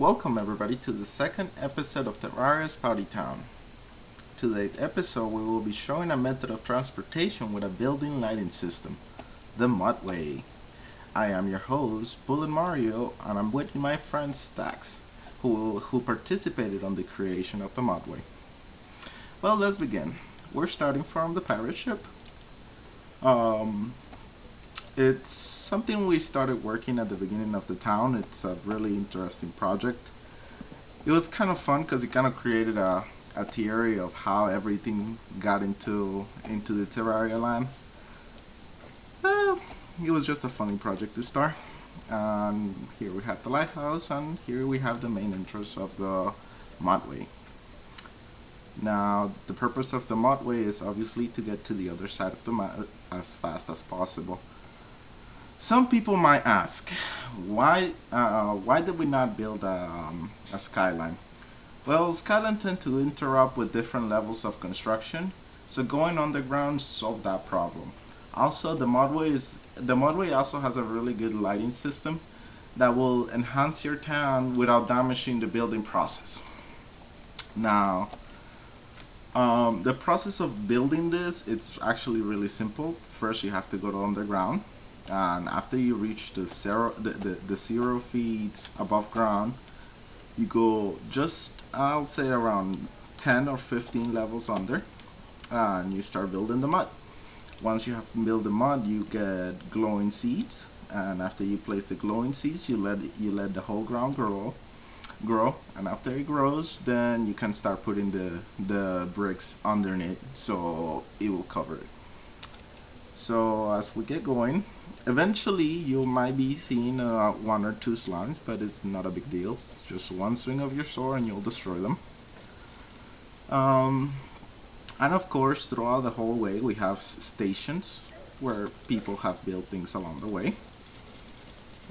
Welcome everybody to the second episode of Terraria's Party Town. Today's episode we will be showing a method of transportation with a building lighting system, the Mudway. I am your host, BulletMario, and I'm with my friend Stackz, who participated on the creation of the Mudway. Well, let's begin. We're starting from the pirate ship. It's something we started working at the beginning of the town. It's a really interesting project. It was kind of fun because it kind of created a theory of how everything got into the Terraria land. It was just a funny project to start. And here we have the lighthouse, and here we have the main entrance of the Mudway. Now, the purpose of the Mudway is obviously to get to the other side of the map as fast as possible. Some people might ask, why did we not build a skyline? Well, skyline tend to interrupt with different levels of construction, so going underground solved that problem. Also, the Mudway also has a really good lighting system that will enhance your town without damaging the building process. Now, the process of building this, it's actually really simple. First, you have to go to underground. And after you reach the 0 feet above ground, you go just, I'll say, around 10 or 15 levels under, and you start building the mud. Once you have built the mud, you get glowing seeds, and after you place the glowing seeds, you let the whole ground grow, and after it grows, then you can start putting the bricks underneath, so it will cover it. So as we get going, eventually you might be seeing 1 or 2 slimes, but it's not a big deal. It's just one swing of your sword and you'll destroy them. And of course, throughout the whole way we have stations where people have built things along the way.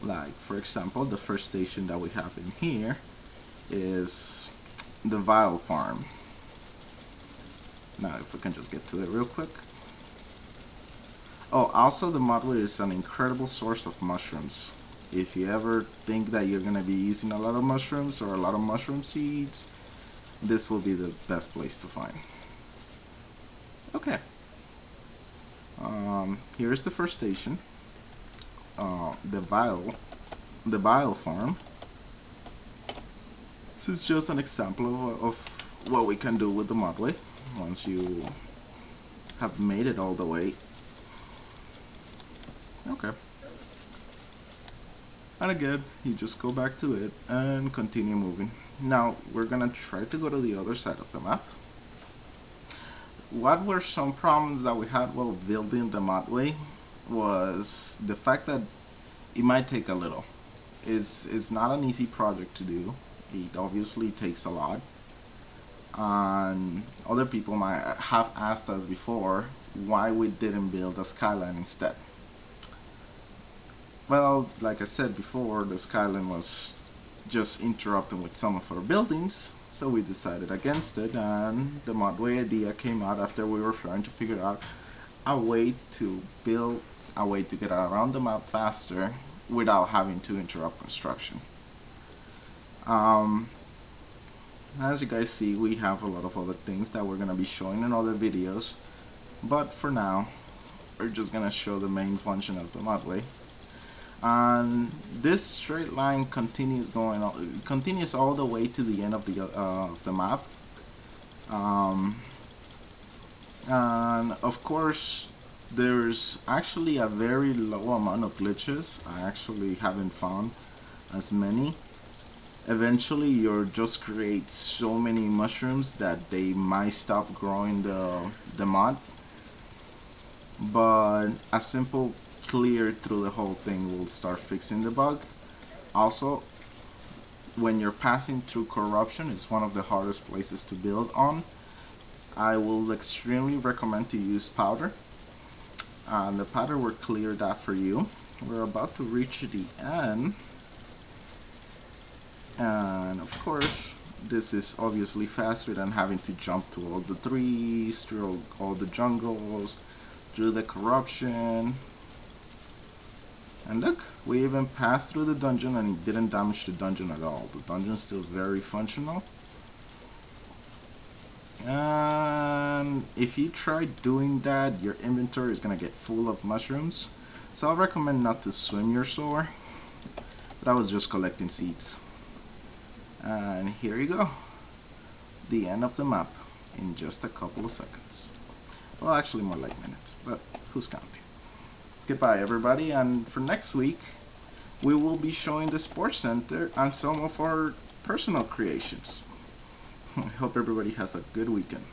Like, for example, the first station that we have in here is the vial farm. Now if we can just get to it real quick. Oh, also the Mudway is an incredible source of mushrooms. If you ever think that you're going to be using a lot of mushrooms or a lot of mushroom seeds, this will be the best place to find. Okay. Here's the first station. The vial farm. This is just an example of what we can do with the Mudway once you have made it all the way. Okay. And again, you just go back to it and continue moving. Now, we're gonna try to go to the other side of the map. What were some problems that we had while building the Mudway was the fact that it might take a little. It's not an easy project to do. It obviously takes a lot. And other people might have asked us before why we didn't build a skyline instead. Well, like I said before, the skyline was just interrupting with some of our buildings, so we decided against it, and the Mudway idea came out after we were trying to figure out a way to build, a way to get around the map faster without having to interrupt construction. As you guys see, we have a lot of other things that we're going to be showing in other videos, but for now, we're just going to show the main function of the Mudway. And this straight line continues all the way to the end of the map. And of course, there's actually a very low amount of glitches. I actually haven't found as many. Eventually, you'll just create so many mushrooms that they might stop growing the mud. But a simple clear through the whole thing will start fixing the bug. Also, when you're passing through corruption, it's one of the hardest places to build on. I will extremely recommend to use powder, and the powder will clear that for you. We're about to reach the end, and of course this is obviously faster than having to jump to all the trees, through all the jungles, through the corruption. And look, we even passed through the dungeon and it didn't damage the dungeon at all. The dungeon's still very functional. And if you try doing that, your inventory is gonna get full of mushrooms. So I'll recommend not to swim your soar. But I was just collecting seeds. And here you go. The end of the map in just a couple of seconds. Well, actually more like minutes, but who's counting? Goodbye everybody, and for next week we will be showing the sports center and some of our personal creations. I hope everybody has a good weekend.